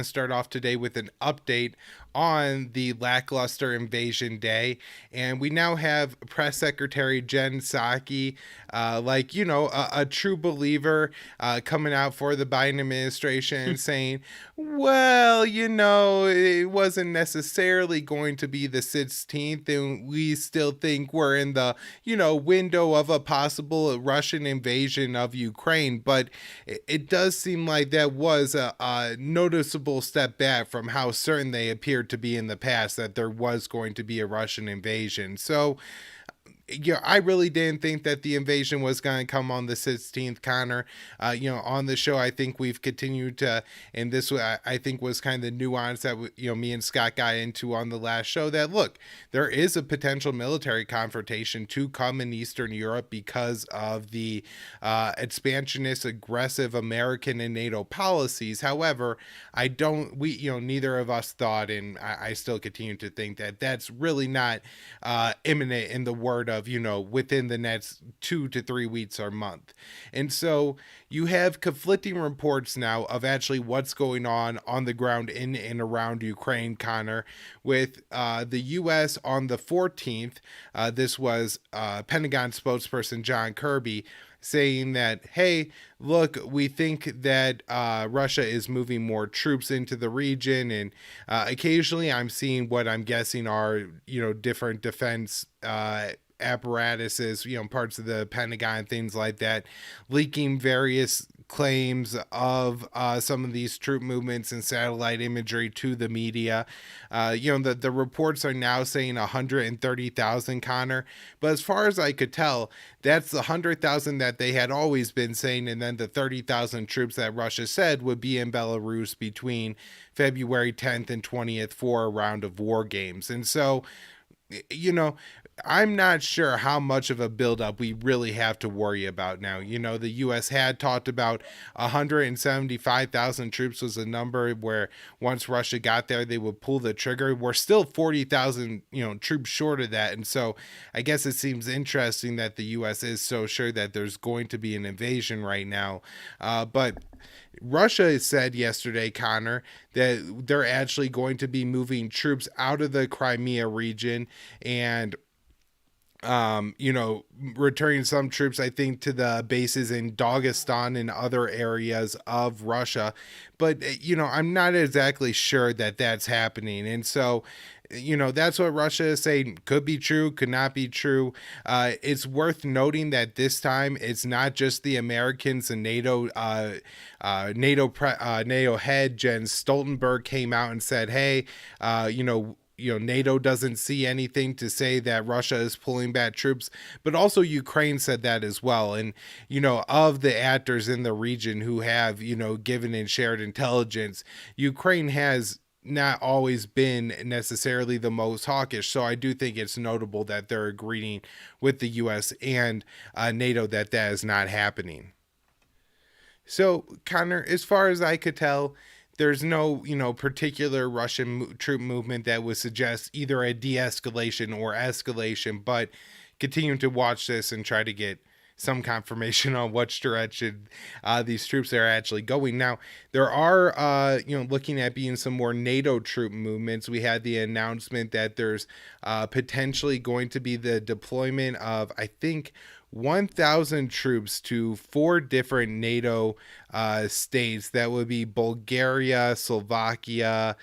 to start off today with an update on the lackluster invasion day. And we now have Press Secretary Jen Psaki, a true believer, coming out for the Biden administration saying, well, it wasn't necessarily going to be the 16th, and we still think we're in the, window of a possible Russian invasion of Ukraine. But it does seem like that was a noticeable step back from how certain they appeared to be in the past that there was going to be a Russian invasion. So, I really didn't think that the invasion was going to come on the 16th, Connor. On the show, I think we've continued to, and this I think was kind of the nuance that me and Scott got into on the last show. That look, there is a potential military confrontation to come in Eastern Europe because of the expansionist, aggressive American and NATO policies. However, neither of us thought, and I still continue to think that that's really not imminent in the word of within the next 2 to 3 weeks or month. And so you have conflicting reports now of actually what's going on the ground in and around Ukraine, Connor, with the U.S. on the 14th. This was Pentagon spokesperson John Kirby saying that, hey, look, we think that Russia is moving more troops into the region. And occasionally I'm seeing what I'm guessing are, different defense apparatuses, parts of the Pentagon, things like that, leaking various claims of some of these troop movements and satellite imagery to the media. The reports are now saying 130,000, Connor, but as far as I could tell, that's the 100,000 that they had always been saying, and then the 30,000 troops that Russia said would be in Belarus between February 10th and 20th for a round of war games. And so, I'm not sure how much of a buildup we really have to worry about now. The U.S. had talked about 175,000 troops was a number where once Russia got there, they would pull the trigger. We're still 40,000, troops short of that. And so I guess it seems interesting that the U.S. is so sure that there's going to be an invasion right now. But Russia said yesterday, Connor, that they're actually going to be moving troops out of the Crimea region and returning some troops, I think, to the bases in Dagestan and other areas of Russia. But, I'm not exactly sure that that's happening. And so, that's what Russia is saying. Could be true, could not be true. It's worth noting that this time it's not just the Americans and NATO head Jens Stoltenberg came out and said, hey, NATO doesn't see anything to say that Russia is pulling back troops, but also Ukraine said that as well. And, of the actors in the region who have, given and shared intelligence, Ukraine has not always been necessarily the most hawkish. So I do think it's notable that they're agreeing with the U.S. and NATO that is not happening. So, Connor, as far as I could tell, there's no, particular Russian troop movement that would suggest either a de-escalation or escalation, but continuing to watch this and try to get some confirmation on which direction these troops are actually going. Now, there are, looking at being some more NATO troop movements. We had the announcement that there's potentially going to be the deployment of, I think, 1,000 troops to 4 different NATO states. That would be Bulgaria, Slovakia,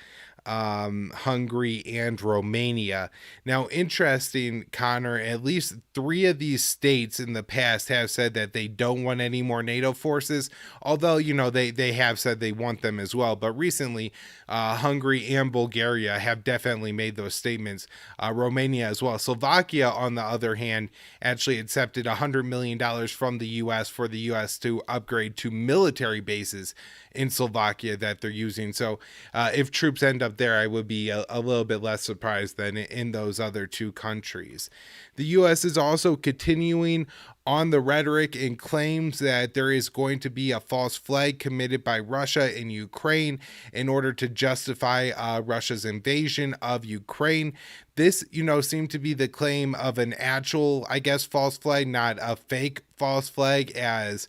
Hungary, and Romania. Now, interesting, Connor, at least 3 of these states in the past have said that they don't want any more NATO forces, although, they have said they want them as well. But recently, Hungary and Bulgaria have definitely made those statements. Romania as well. Slovakia, on the other hand, actually accepted $100 million from the U.S. for the U.S. to upgrade to military bases in Slovakia that they're using. So if troops end up there, I would be a little bit less surprised than in those other 2 countries. The U.S. is also continuing on the rhetoric and claims that there is going to be a false flag committed by Russia in Ukraine in order to justify Russia's invasion of Ukraine. This, seemed to be the claim of an actual, I guess, false flag, not a fake false flag as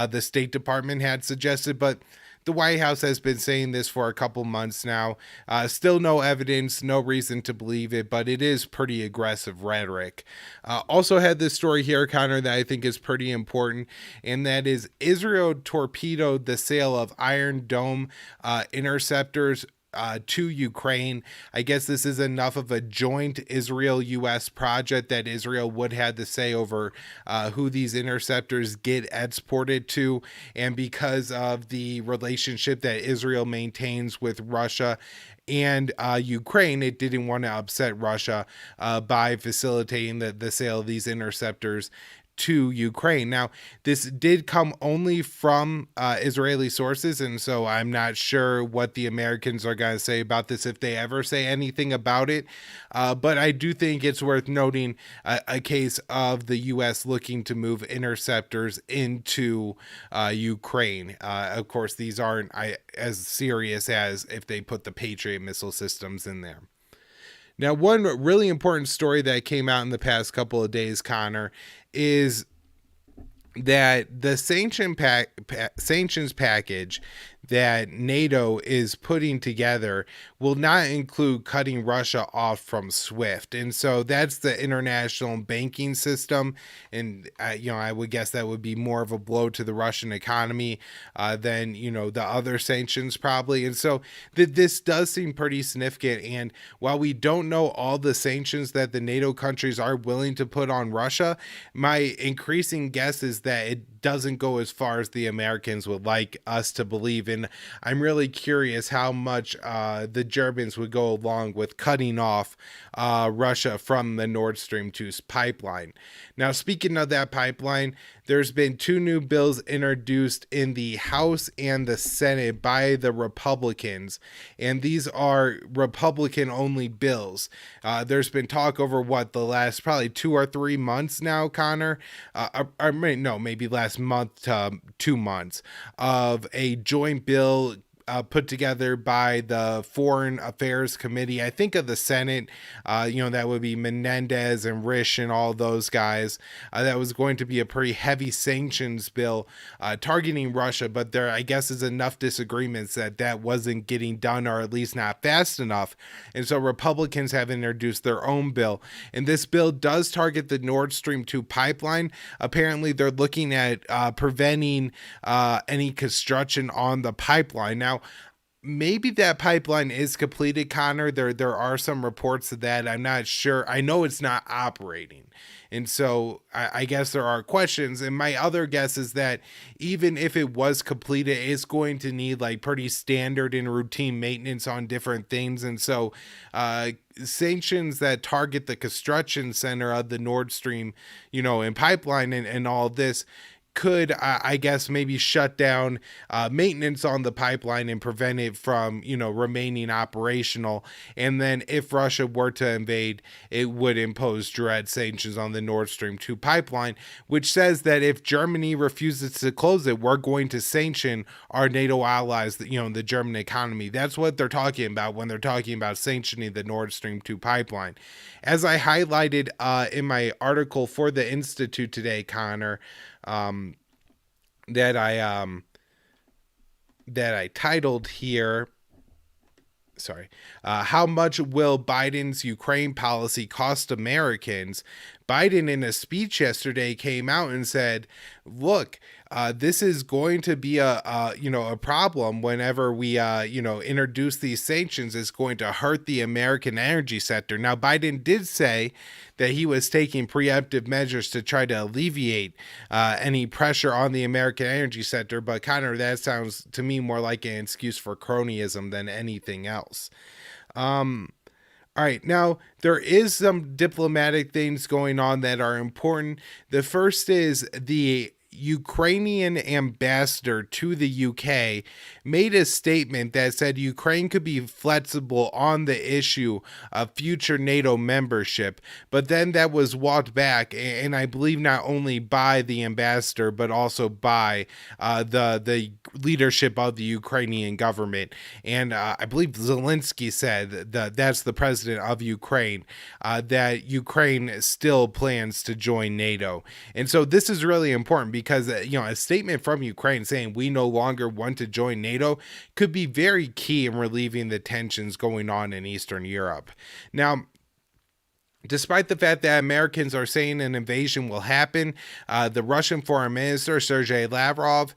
the State Department had suggested. But the White House has been saying this for a couple months now. Still no evidence, no reason to believe it, but it is pretty aggressive rhetoric. Also had this story here, Connor, that I think is pretty important, and that is Israel torpedoed the sale of Iron Dome interceptors to Ukraine. I guess this is enough of a joint Israel-U.S. project that Israel would have to say over who these interceptors get exported to. And because of the relationship that Israel maintains with Russia and Ukraine, it didn't want to upset Russia by facilitating the sale of these interceptors to Ukraine. Now, this did come only from Israeli sources, and so I'm not sure what the Americans are going to say about this, if they ever say anything about it. But I do think it's worth noting a case of the U.S. looking to move interceptors into Ukraine. Of course, these aren't as serious as if they put the Patriot missile systems in there. Now, one really important story that came out in the past couple of days, Connor, is that the sanctions package that NATO is putting together will not include cutting Russia off from SWIFT. And so that's the international banking system. And, I would guess that would be more of a blow to the Russian economy than, the other sanctions probably. And so this does seem pretty significant. And while we don't know all the sanctions that the NATO countries are willing to put on Russia, my increasing guess is that it doesn't go as far as the Americans would like us to believe. And I'm really curious how much the Germans would go along with cutting off Russia from the Nord Stream 2 pipeline. Now, speaking of that pipeline, there's been 2 new bills introduced in the House and the Senate by the Republicans, and these are Republican-only bills. There's been talk over the last probably 2 or 3 months now, Connor, maybe last month to 2 months, of a joint bill put together by the Foreign Affairs Committee, I think of the Senate, that would be Menendez and Risch and all those guys. That was going to be a pretty heavy sanctions bill targeting Russia, but there, I guess, is enough disagreements that wasn't getting done, or at least not fast enough. And so Republicans have introduced their own bill. And this bill does target the Nord Stream 2 pipeline. Apparently, they're looking at preventing any construction on the pipeline. Now, maybe that pipeline is completed, Connor. There are some reports of that. I'm not sure. I know it's not operating. And so I guess there are questions. And my other guess is that even if it was completed, it's going to need pretty standard and routine maintenance on different things. And so sanctions that target the construction center of the Nord Stream, and pipeline and all this could, I guess, maybe shut down maintenance on the pipeline and prevent it from, remaining operational. And then if Russia were to invade, it would impose direct sanctions on the Nord Stream 2 pipeline, which says that if Germany refuses to close it, we're going to sanction our NATO allies, the German economy. That's what they're talking about when they're talking about sanctioning the Nord Stream 2 pipeline. As I highlighted in my article for the Institute today, Connor, that I titled here, how much will Biden's Ukraine policy cost Americans? Biden, in a speech yesterday, came out and said, look, this is going to be a problem whenever we introduce these sanctions. It's going to hurt the American energy sector. Now, Biden did say that he was taking preemptive measures to try to alleviate any pressure on the American energy sector, but Connor, that sounds to me more like an excuse for cronyism than anything else. All right, now there is some diplomatic things going on that are important. The first is the Ukrainian ambassador to the UK made a statement that said Ukraine could be flexible on the issue of future NATO membership, but then that was walked back, and I believe not only by the ambassador but also by the leadership of the Ukrainian government. And I believe Zelensky said that's the president of Ukraine, that Ukraine still plans to join NATO. And so this is really important because a statement from Ukraine saying we no longer want to join NATO could be very key in relieving the tensions going on in Eastern Europe. Now, despite the fact that Americans are saying an invasion will happen, the Russian Foreign Minister Sergey Lavrov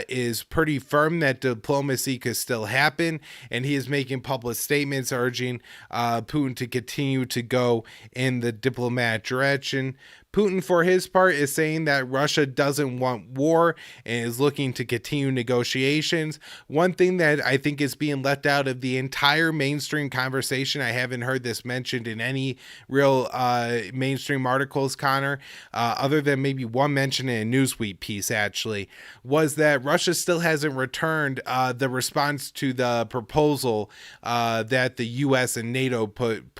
is pretty firm that diplomacy could still happen, and he is making public statements urging Putin to continue to go in the diplomatic direction. Putin, for his part, is saying that Russia doesn't want war and is looking to continue negotiations. One thing that I think is being left out of the entire mainstream conversation, I haven't heard this mentioned in any real mainstream articles, Connor, other than maybe one mention in a Newsweek piece, actually, was that Russia still hasn't returned the response to the proposal that the U.S. and NATO put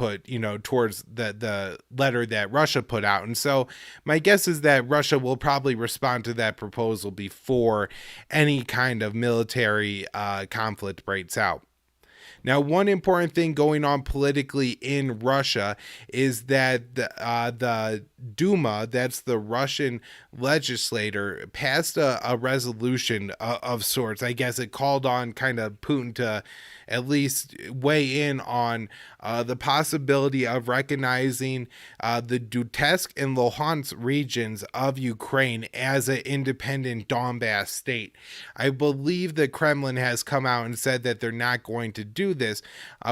towards the letter that Russia put out. And so my guess is that Russia will probably respond to that proposal before any kind of military conflict breaks out. Now, one important thing going on politically in Russia is that the Duma, that's the Russian legislator, passed a resolution of sorts. I guess it called on kind of Putin to at least weigh in on the possibility of recognizing the Donetsk and Luhansk regions of Ukraine as an independent Donbas state. I believe the Kremlin has come out and said that they're not going to do this,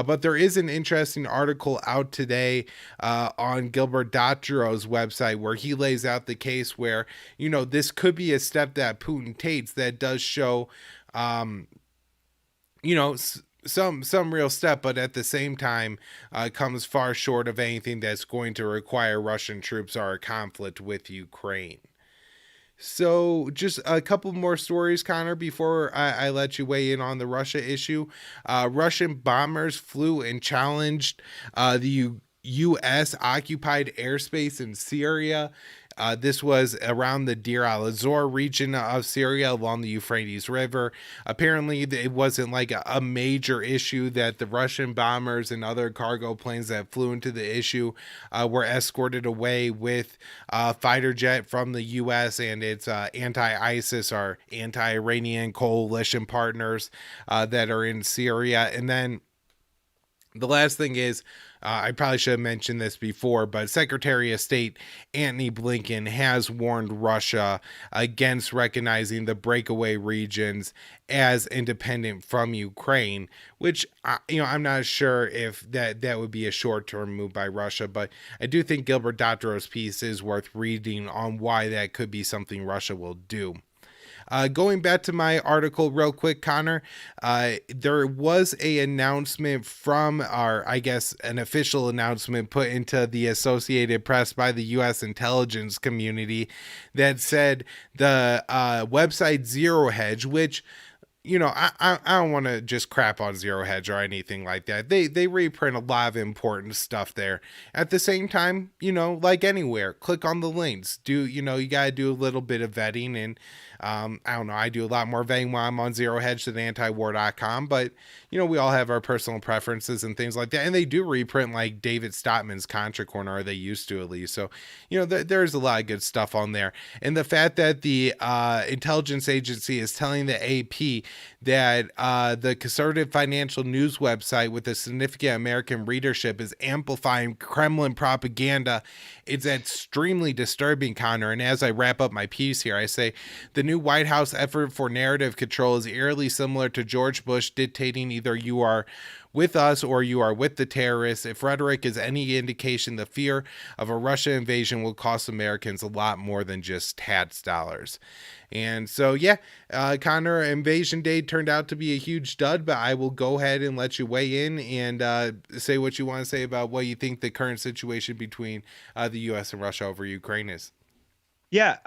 but there is an interesting article out today on Gilbert Datro's website where he lays out the case where, this could be a step that Putin takes that does show, some real step, but at the same time comes far short of anything that's going to require Russian troops or a conflict with Ukraine. So just a couple more stories, Connor, before I let you weigh in on the Russia issue. Russian bombers flew and challenged the U.S. occupied airspace in Syria. This was around the Deir al-Zor region of Syria along the Euphrates River. Apparently, it wasn't like a major issue that the Russian bombers and other cargo planes that flew into the issue were escorted away with a fighter jet from the U.S. and its anti-ISIS or anti-Iranian coalition partners that are in Syria. And then the last thing is, I probably should have mentioned this before, but Secretary of State Antony Blinken has warned Russia against recognizing the breakaway regions as independent from Ukraine, which, I'm not sure if that would be a short-term move by Russia, but I do think Gilbert Datro's piece is worth reading on why that could be something Russia will do. Going back to my article real quick, Connor, there was an announcement from an official announcement put into the Associated Press by the U.S. intelligence community that said the website Zero Hedge, which, I don't want to just crap on Zero Hedge or anything like that. They reprint a lot of important stuff there. At the same time, like anywhere, click on the links. You got to do a little bit of vetting, and I don't know, I do a lot more vetting while I'm on Zero Hedge than antiwar.com, but we all have our personal preferences and things like that. And they do reprint like David Stottman's Contra Corner, or they used to at least. So, there's a lot of good stuff on there. And the fact that the intelligence agency is telling the AP that the conservative financial news website with a significant American readership is amplifying Kremlin propaganda, it's extremely disturbing, Connor. And as I wrap up my piece here, I say the new White House effort for narrative control is eerily similar to George Bush dictating either you are with us or you are with the terrorists. If rhetoric is any indication, the fear of a Russian invasion will cost Americans a lot more than just tax dollars. And so, Connor, Invasion Day turned out to be a huge dud, but I will go ahead and let you weigh in and say what you want to say about what you think the current situation between the U.S. and Russia over Ukraine is. Yeah.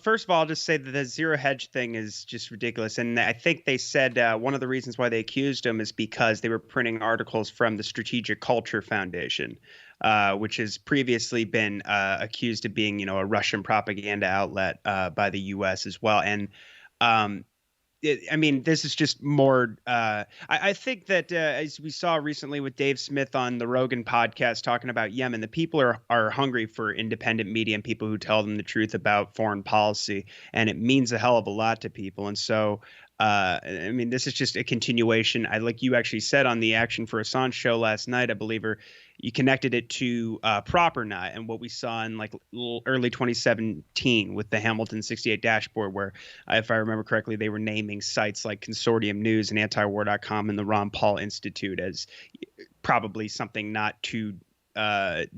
First of all, I'll just say that the Zero Hedge thing is just ridiculous. And I think they said one of the reasons why they accused him is because they were printing articles from the Strategic Culture Foundation, which has previously been accused of being, a Russian propaganda outlet by the U.S. as well. And I mean, this is just more. I think that as we saw recently with Dave Smith on the Rogan podcast talking about Yemen, the people are hungry for independent media and people who tell them the truth about foreign policy, and it means a hell of a lot to people. And so, I mean, this is just a continuation. Like you actually said on the Action for Assange show last night, I believe, or you connected it to Proper Nut and what we saw in like early 2017 with the Hamilton 68 dashboard, where, if I remember correctly, they were naming sites like Consortium News and antiwar.com and the Ron Paul Institute as probably something not too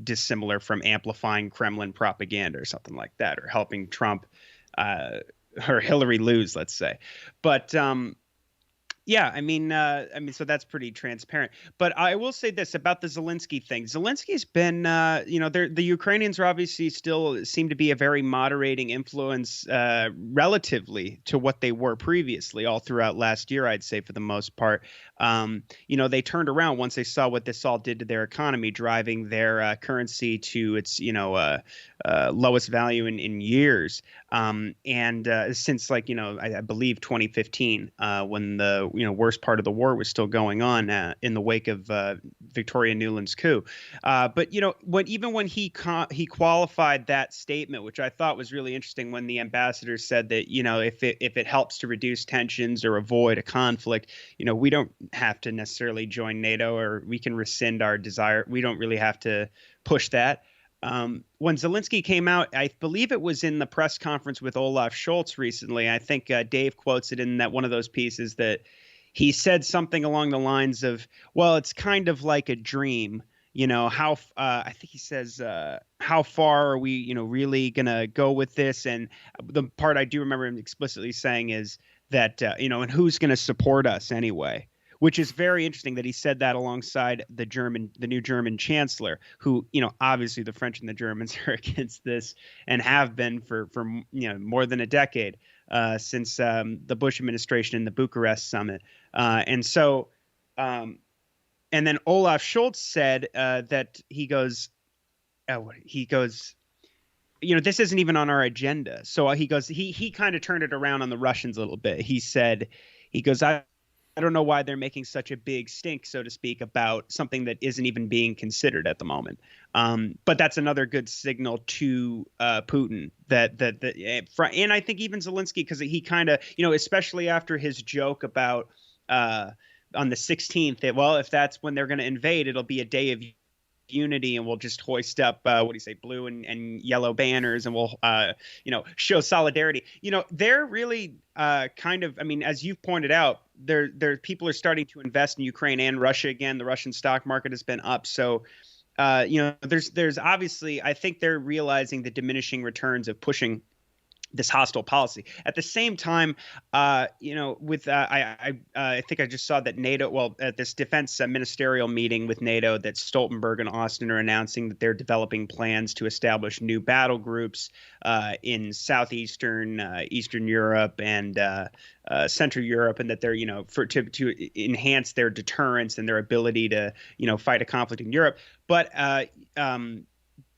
dissimilar from amplifying Kremlin propaganda or something like that, or helping Trump or Hillary lose, let's say. But yeah, I mean, so that's pretty transparent. But I will say this about the Zelensky thing. Zelensky's been, the Ukrainians are obviously still seem to be a very moderating influence relatively to what they were previously all throughout last year, I'd say, for the most part. They turned around once they saw what this all did to their economy, driving their currency to its, lowest value in years. Since I believe 2015, when the worst part of the war was still going on in the wake of Victoria Nuland's coup. But when he qualified that statement, which I thought was really interesting, when the ambassador said that if it helps to reduce tensions or avoid a conflict, we don't have to necessarily join NATO, or we can rescind our desire. We don't really have to push that. When Zelensky came out, I believe it was in the press conference with Olaf Scholz recently. I think Dave quotes it in that one of those pieces that he said something along the lines of, well, it's kind of like a dream, I think he says, how far are we, really going to go with this? And the part I do remember him explicitly saying is that, and who's going to support us anyway? Which is very interesting that he said that alongside the new German chancellor, who, obviously the French and the Germans are against this and have been for more than a decade, since the Bush administration and the Bucharest summit. And then Olaf Scholz said that he goes, this isn't even on our agenda. So he goes, he kind of turned it around on the Russians a little bit. He goes, I don't know why they're making such a big stink, so to speak, about something that isn't even being considered at the moment. But that's another good signal to Putin and I think even Zelensky, because he kind of, especially after his joke about on the 16th, that, well, if that's when they're going to invade, it'll be a day of unity, and we'll just hoist up blue and yellow banners, and we'll show solidarity. They're really kind of, I mean, as you've pointed out, there people are starting to invest in Ukraine and Russia again. The Russian stock market has been up, so there's obviously, I think they're realizing the diminishing returns of pushing this hostile policy. At the same time, I think I just saw that NATO, at this defense ministerial meeting with NATO, that Stoltenberg and Austin are announcing that they're developing plans to establish new battle groups in southeastern, Eastern Europe and Central Europe, and that they're, to enhance their deterrence and their ability to, fight a conflict in Europe. But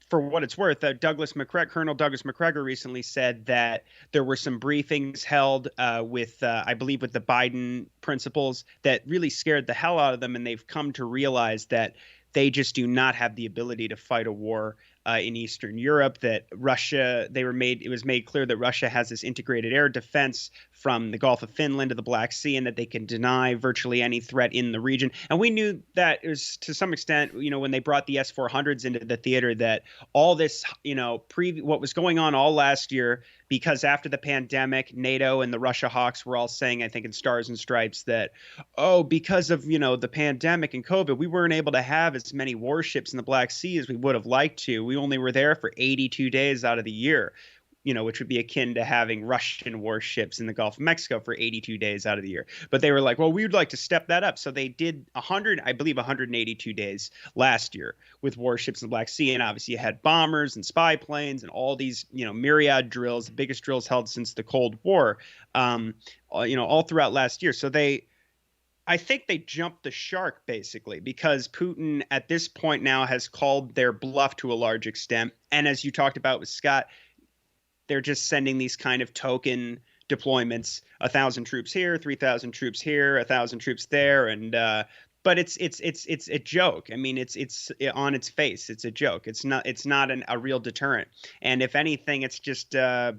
for what it's worth, Colonel Douglas McGregor recently said that there were some briefings held with I believe with the Biden principals that really scared the hell out of them, and they've come to realize that they just do not have the ability to fight a war in Eastern Europe. That it was made clear that Russia has this integrated air defense from the Gulf of Finland to the Black Sea, and that they can deny virtually any threat in the region. And we knew that it was, to some extent, when they brought the S-400s into the theater, that all this, what was going on all last year, because after the pandemic, NATO and the Russia hawks were all saying, I think in Stars and Stripes, that, because of, the pandemic and COVID, we weren't able to have as many warships in the Black Sea as we would have liked to. We only were there for 82 days out of the year, which would be akin to having Russian warships in the Gulf of Mexico for 82 days out of the year. But they were like, well, we would like to step that up. So they did 182 days last year with warships in the Black Sea. And obviously you had bombers and spy planes and all these, myriad drills, the biggest drills held since the Cold War, all throughout last year. So I think they jumped the shark, basically, because Putin at this point now has called their bluff to a large extent. And as you talked about with Scott, they're just sending these kind of token deployments, 1,000 troops here, 3,000 troops here, 1,000 troops there, and but it's a joke. I mean, it's on its face, it's a joke. It's not a real deterrent, and if anything, it's a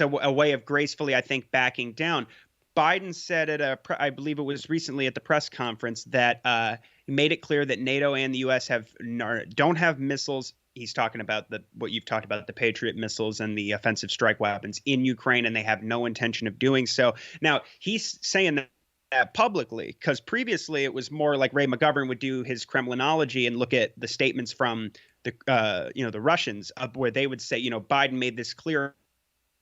way of gracefully, I think, backing down. Biden said I believe it was recently at the press conference that he made it clear that NATO and the U.S. don't have missiles. He's talking about what you've talked about, the Patriot missiles and the offensive strike weapons in Ukraine, and they have no intention of doing so. Now, he's saying that publicly, because previously it was more like Ray McGovern would do his Kremlinology and look at the statements from the Russians, where they would say, Biden made this clear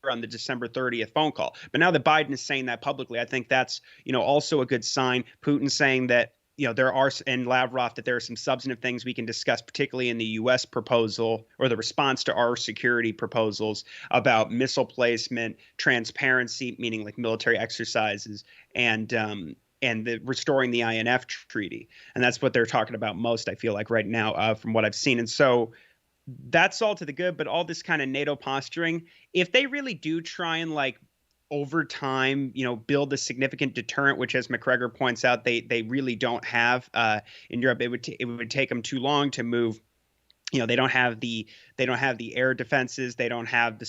on the December 30th phone call. But now that Biden is saying that publicly, I think that's, also a good sign. Putin saying that, there are, and Lavrov, that there are some substantive things we can discuss, particularly in the U.S. proposal or the response to our security proposals about missile placement, transparency, meaning like military exercises, and restoring the INF treaty. And that's what they're talking about most, I feel like, right now, from what I've seen. And so that's all to the good, but all this kind of NATO posturing, if they really do try and over time, build a significant deterrent, which, as McGregor points out, they really don't have in Europe. It would take them too long to move. They don't have the air defenses. They don't have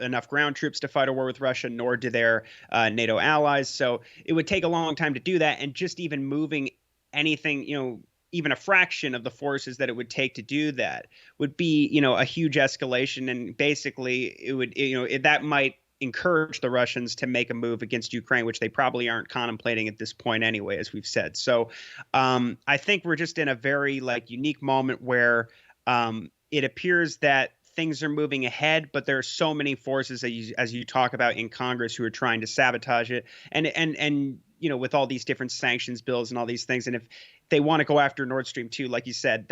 enough ground troops to fight a war with Russia, nor do their NATO allies. So it would take a long time to do that, and just even moving anything, even a fraction of the forces that it would take to do that would be, a huge escalation. And basically it would, that might encourage the Russians to make a move against Ukraine, which they probably aren't contemplating at this point anyway, as we've said. So I think we're just in a very unique moment where it appears that things are moving ahead, but there are so many forces, as you talk about, in Congress who are trying to sabotage it. And with all these different sanctions bills and all these things. And if they want to go after Nord Stream 2, like you said,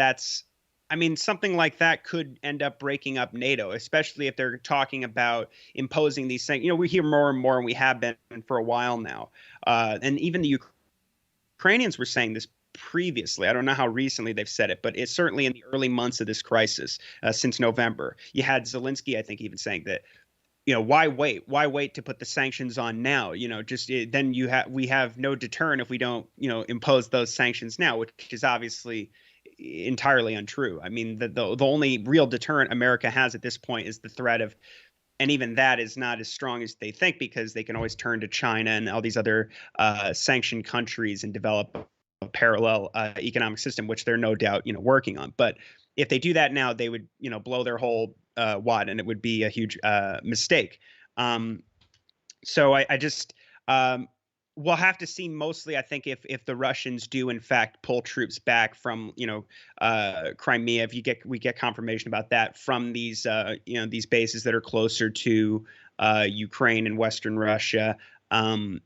something like that could end up breaking up NATO, especially if they're talking about imposing these things. We hear more and more, and we have been for a while now. And even the Ukrainians were saying this previously. I don't know how recently they've said it, but it's certainly in the early months of this crisis, since November. You had Zelensky, I think, even saying that, why wait? Why wait to put the sanctions on now? Then we have no deterrent if we don't, impose those sanctions now, which is obviously entirely untrue. I mean, the only real deterrent America has at this point is the threat of, and even that is not as strong as they think, because they can always turn to China and all these other sanctioned countries and develop a parallel economic system, which they're no doubt, working on. But if they do that now, they would, blow their whole wad, and it would be a huge mistake. So I just we'll have to see, mostly, I think, if the Russians do in fact pull troops back from Crimea, if we get confirmation about that from these these bases that are closer to Ukraine and Western Russia. And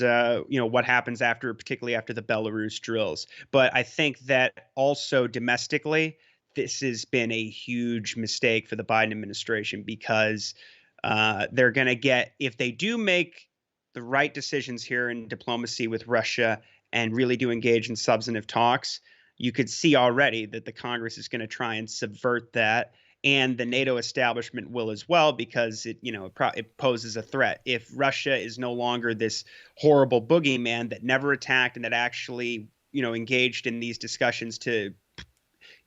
what happens particularly after the Belarus drills. But I think that also domestically, this has been a huge mistake for the Biden administration, because they're going to get, if they do make the right decisions here in diplomacy with Russia and really do engage in substantive talks, you could see already that the Congress is going to try and subvert that. And the NATO establishment will as well, because it poses a threat. If Russia is no longer this horrible boogeyman that never attacked and that actually, engaged in these discussions to,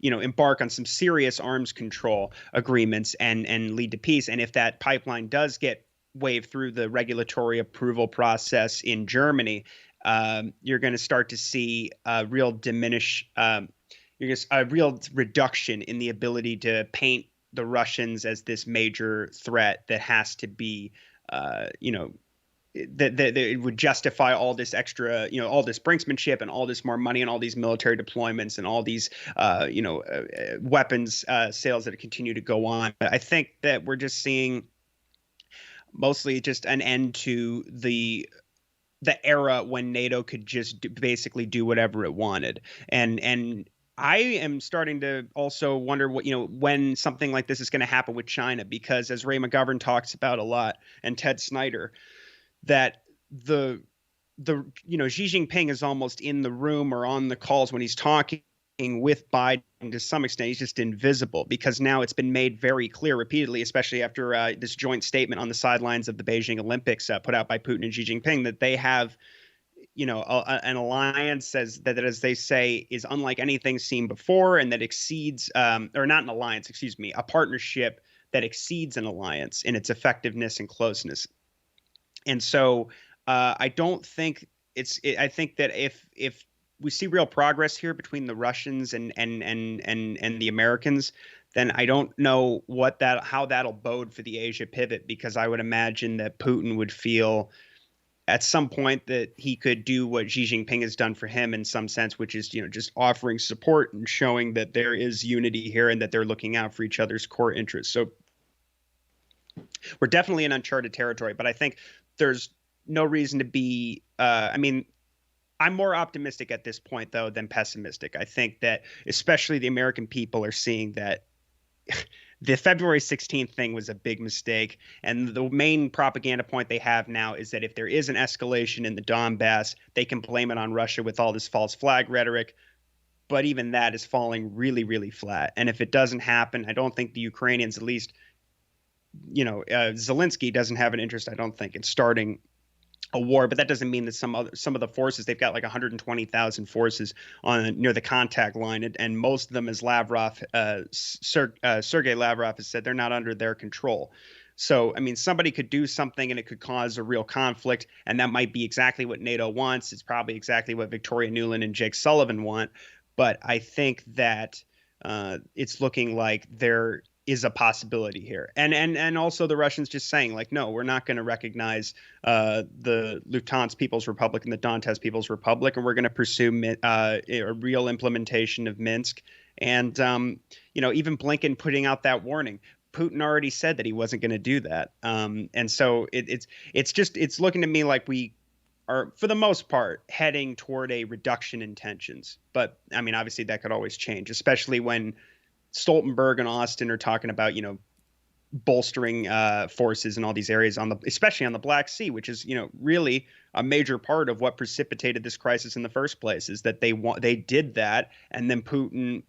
embark on some serious arms control agreements and lead to peace. And if that pipeline does get waved through the regulatory approval process in Germany, you're going to start to see a real reduction in the ability to paint the Russians as this major threat that has to be, that it would justify all this extra, all this brinksmanship and all this more money and all these military deployments and all these, weapons sales that continue to go on. But I think that we're just seeing mostly just an end to the era when NATO could just basically do whatever it wanted. And I am starting to also wonder when something like this is going to happen with China, because as Ray McGovern talks about a lot, and Ted Snyder, that Xi Jinping is almost in the room or on the calls when he's talking with Biden to some extent. He's just invisible because now it's been made very clear repeatedly, especially after this joint statement on the sidelines of the Beijing Olympics put out by Putin and Xi Jinping, that they have, an alliance that, as they say, is unlike anything seen before, and that exceeds, or not an alliance, excuse me, a partnership that exceeds an alliance in its effectiveness and closeness. And so I don't think I think that if we see real progress here between the Russians and the Americans, then I don't know how that'll bode for the Asia pivot, because I would imagine that Putin would feel at some point that he could do what Xi Jinping has done for him in some sense, which is, just offering support and showing that there is unity here and that they're looking out for each other's core interests. So we're definitely in uncharted territory, but I think there's no reason to be, I'm more optimistic at this point, though, than pessimistic. I think that especially the American people are seeing that the February 16th thing was a big mistake. And the main propaganda point they have now is that if there is an escalation in the Donbas, they can blame it on Russia with all this false flag rhetoric. But even that is falling really, really flat. And if it doesn't happen, I don't think the Ukrainians, at least, Zelensky doesn't have an interest, I don't think, in starting a war. But that doesn't mean that some of the forces, they've got like 120,000 forces near the contact line, and most of them, as Sergey Lavrov has said, they're not under their control. So somebody could do something and it could cause a real conflict, and that might be exactly what NATO wants. It's probably exactly what Victoria Nuland and Jake Sullivan want. But I think that it's looking like there is a possibility here. And also the Russians just saying, like, no, we're not going to recognize the Lufthansa People's Republic and the Donetsk People's Republic, and we're going to pursue a real implementation of Minsk. And, even Blinken putting out that warning. Putin already said that he wasn't going to do that. And so it's looking to me like we are, for the most part, heading toward a reduction in tensions. But, obviously that could always change, especially when Stoltenberg and Austin are talking about, bolstering forces in all these areas especially on the Black Sea, which is, really a major part of what precipitated this crisis in the first place, is that they did that, and then Putin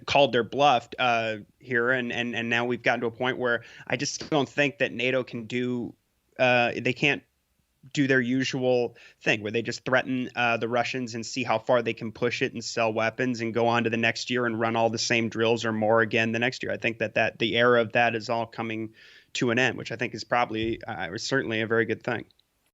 called their bluff here, and now we've gotten to a point where I just don't think that NATO can do they can't do their usual thing where they just threaten the Russians and see how far they can push it and sell weapons and go on to the next year and run all the same drills or more again the next year. I think that the era of that is all coming to an end, which I think is probably certainly a very good thing.